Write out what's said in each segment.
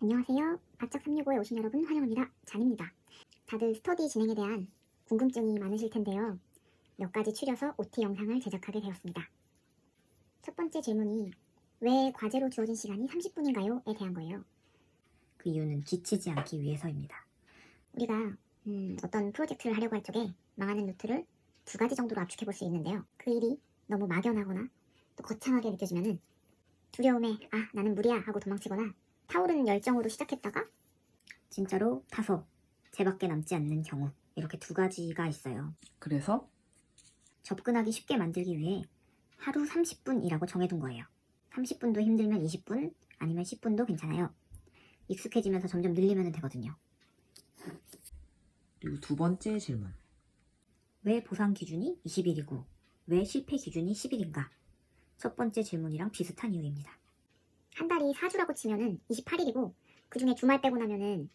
안녕하세요. 바짝 365에 오신 여러분 환영합니다. 잔입니다. 다들 스터디 진행에 대한 궁금증이 많으실 텐데요. 몇 가지 추려서 OT 영상을 제작하게 되었습니다. 첫 번째 질문이 왜 과제로 주어진 시간이 30분인가요? 에 대한 거예요. 그 이유는 지치지 않기 위해서입니다. 우리가 어떤 프로젝트를 하려고 할 적에 망하는 루트를 2가지 정도로 압축해 볼 수 있는데요. 그 일이 너무 막연하거나 또 거창하게 느껴지면은 두려움에 나는 무리야 하고 도망치거나 타오르는 열정으로 시작했다가 진짜로 타서 제밖에 남지 않는 경우, 이렇게 2가지가 있어요. 그래서 접근하기 쉽게 만들기 위해 하루 30분이라고 정해둔 거예요. 30분도 힘들면 20분 아니면 10분도 괜찮아요. 익숙해지면서 점점 늘리면 되거든요. 그리고 두 번째 질문. 왜 보상 기준이 20일이고 왜 실패 기준이 10일인가? 첫 번째 질문이랑 비슷한 이유입니다. 한 달이 4주라고 치면은 28일이고 그 중에 주말 빼고 나면은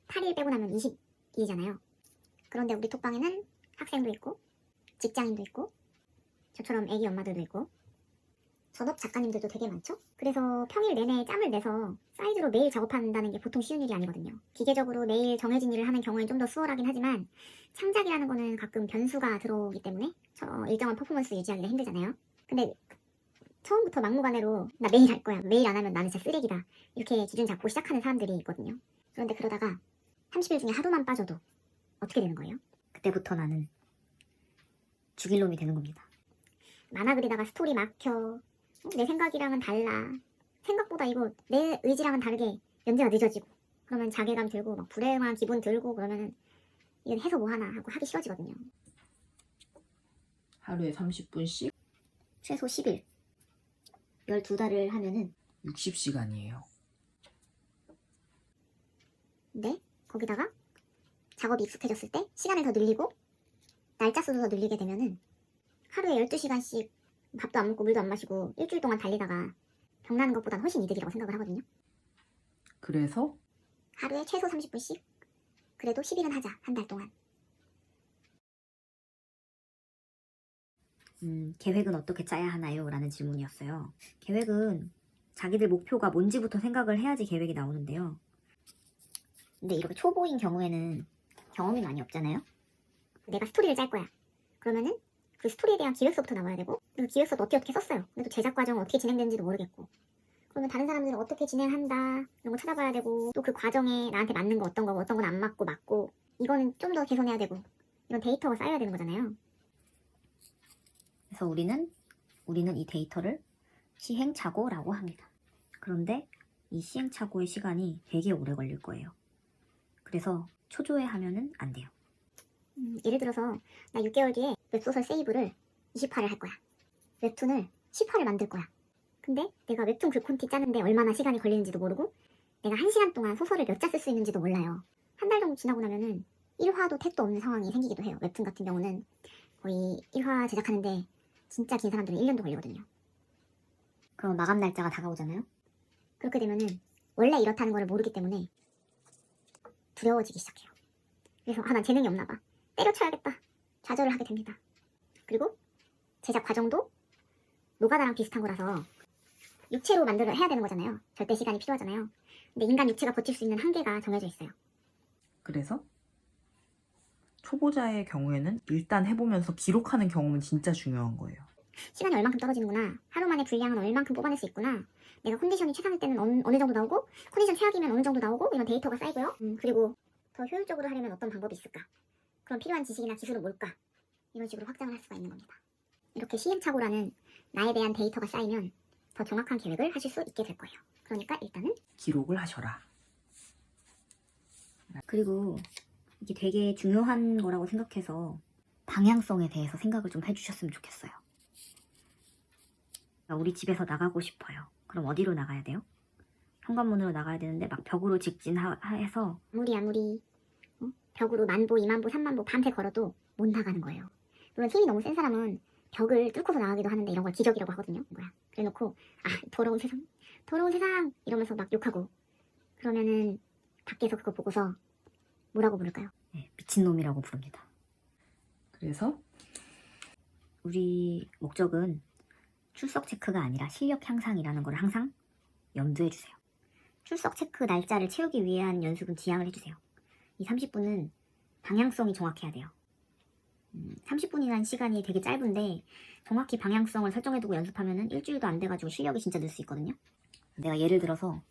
8일 빼고 나면 20일이잖아요. 그런데 우리 톡방에는 학생도 있고 직장인도 있고 저처럼 애기 엄마들도 있고 전업 작가님들도 되게 많죠? 그래서 평일 내내 짬을 내서 사이즈로 매일 작업한다는 게 보통 쉬운 일이 아니거든요. 기계적으로 매일 정해진 일을 하는 경우엔 좀 더 수월하긴 하지만 창작이라는 거는 가끔 변수가 들어오기 때문에 일정한 퍼포먼스 유지하기가 힘들잖아요. 근데 처음부터 막무가내로 나 매일 할 거야, 매일 안 하면 나는 진짜 쓰레기다, 이렇게 기준 잡고 시작하는 사람들이 있거든요. 그런데 그러다가 30일 중에 하루만 빠져도 어떻게 되는 거예요? 그때부터 나는 죽일 놈이 되는 겁니다. 만화 그리다가 스토리 막혀, 내 생각이랑은 달라, 생각보다 이거 내 의지랑은 다르게 연재가 늦어지고, 그러면 자괴감 들고 막 불행한 기분 들고, 그러면은 이건 해서 뭐하나 하고 하기 싫어지거든요. 하루에 30분씩 최소 10일 12달을 하면은 60시간이에요. 근데 거기다가 작업이 익숙해졌을 때 시간을 더 늘리고 날짜 수도 더 늘리게 되면은 하루에 12시간씩 밥도 안 먹고 물도 안 마시고 일주일 동안 달리다가 병나는 것보단 훨씬 이득이라고 생각을 하거든요. 그래서 하루에 최소 30분씩 그래도 10일은 하자, 한 달 동안. 계획은 어떻게 짜야 하나요? 라는 질문이었어요. 계획은 자기들 목표가 뭔지부터 생각을 해야지 계획이 나오는데요. 근데 이렇게 초보인 경우에는 경험이 많이 없잖아요. 내가 스토리를 짤 거야. 그러면은 그 스토리에 대한 기획서부터 나와야 되고, 그 기획서도 어떻게 썼어요. 근데 또 제작 과정은 어떻게 진행되는지도 모르겠고, 그러면 다른 사람들은 어떻게 진행한다 이런 거 찾아봐야 되고, 또 그 과정에 나한테 맞는 거 어떤 거고 어떤 건 안 맞고 이거는 좀 더 개선해야 되고, 이런 데이터가 쌓여야 되는 거잖아요. 그래서 우리는 이 데이터를 시행착오라고 합니다. 그런데 이 시행착오의 시간이 되게 오래 걸릴 거예요. 그래서 초조해 하면은 안 돼요. 예를 들어서 나 6개월 뒤에 웹소설 세이브를 20화를 할 거야. 웹툰을 10화를 만들 거야. 근데 내가 웹툰 글콘티 짜는데 얼마나 시간이 걸리는지도 모르고, 내가 1시간 동안 소설을 몇 자 쓸 수 있는지도 몰라요. 한 달 정도 지나고 나면은 1화도 택도 없는 상황이 생기기도 해요. 웹툰 같은 경우는 거의 1화 제작하는데 진짜 긴 사람들은 1년도 걸리거든요. 그럼 마감 날짜가 다가오잖아요. 그렇게 되면은 원래 이렇다는 걸 모르기 때문에 두려워지기 시작해요. 그래서 난 재능이 없나 봐, 때려쳐야겠다, 좌절을 하게 됩니다. 그리고 제작 과정도 노가다랑 비슷한 거라서 육체로 해야 되는 거잖아요. 절대 시간이 필요하잖아요. 근데 인간 육체가 버틸 수 있는 한계가 정해져 있어요. 그래서 초보자의 경우에는 일단 해보면서 기록하는 경험은 진짜 중요한 거예요. 시간이 얼만큼 떨어지는구나, 하루 만에 분량은 얼만큼 뽑아낼 수 있구나, 내가 컨디션이 최상일 때는 어느 정도 나오고 컨디션 최악이면 어느 정도 나오고, 이런 데이터가 쌓이고요. 그리고 더 효율적으로 하려면 어떤 방법이 있을까, 그럼 필요한 지식이나 기술은 뭘까, 이런 식으로 확장을 할 수가 있는 겁니다. 이렇게 시행착오라는 나에 대한 데이터가 쌓이면 더 정확한 계획을 하실 수 있게 될 거예요. 그러니까 일단은 기록을 하셔라. 그리고 이게 되게 중요한 거라고 생각해서 방향성에 대해서 생각을 좀 해주셨으면 좋겠어요. 우리 집에서 나가고 싶어요. 그럼 어디로 나가야 돼요? 현관문으로 나가야 되는데 막 벽으로 직진해서 아무리 벽으로 10,000보, 20,000보, 30,000보 밤새 걸어도 못 나가는 거예요. 물론 힘이 너무 센 사람은 벽을 뚫고서 나가기도 하는데 이런 걸 기적이라고 하거든요. 그래놓고 더러운 세상 이러면서 막 욕하고, 그러면은 밖에서 그거 보고서 뭐라고 부를까요? 네, 미친놈이라고 부릅니다. 그래서 우리 목적은 출석 체크가 아니라 실력 향상이라는 걸 항상 염두해 주세요. 출석 체크 날짜를 채우기 위한 연습은 지양을 해주세요. 이 30분은 방향성이 정확해야 돼요. 30분이라는 시간이 되게 짧은데 정확히 방향성을 설정해두고 연습하면은 일주일도 안 돼가지고 실력이 진짜 늘 수 있거든요. 내가 예를 들어서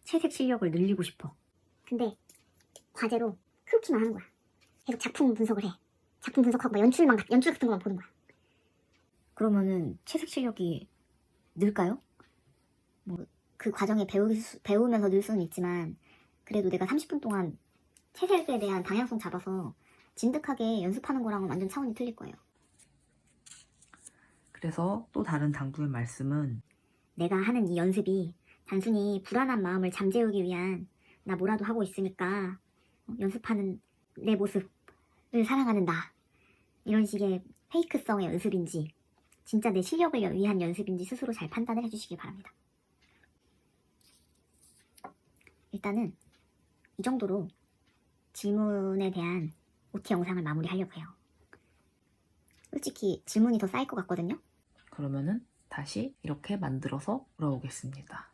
채색 실력을 늘리고 싶어. 근데 과제로 크로키만 하는 거야. 계속 작품 분석을 해. 작품 분석하고 막 연출 같은 것만 보는 거야. 그러면은 채색 실력이 늘까요? 뭐 그 과정에 배우면서 늘 수는 있지만 그래도 내가 30분 동안 채색에 대한 방향성 잡아서 진득하게 연습하는 거랑은 완전 차원이 틀릴 거예요. 그래서 또 다른 당부의 말씀은 내가 하는 이 연습이 단순히 불안한 마음을 잠재우기 위한 나 뭐라도 하고 있으니까 연습하는 내 모습을 사랑하는 나 이런 식의 페이크성의 연습인지 진짜 내 실력을 위한 연습인지 스스로 잘 판단을 해주시기 바랍니다. 일단은 이 정도로 질문에 대한 OT 영상을 마무리하려고 해요. 솔직히 질문이 더 쌓일 것 같거든요. 그러면은 다시 이렇게 만들어서 돌아오겠습니다.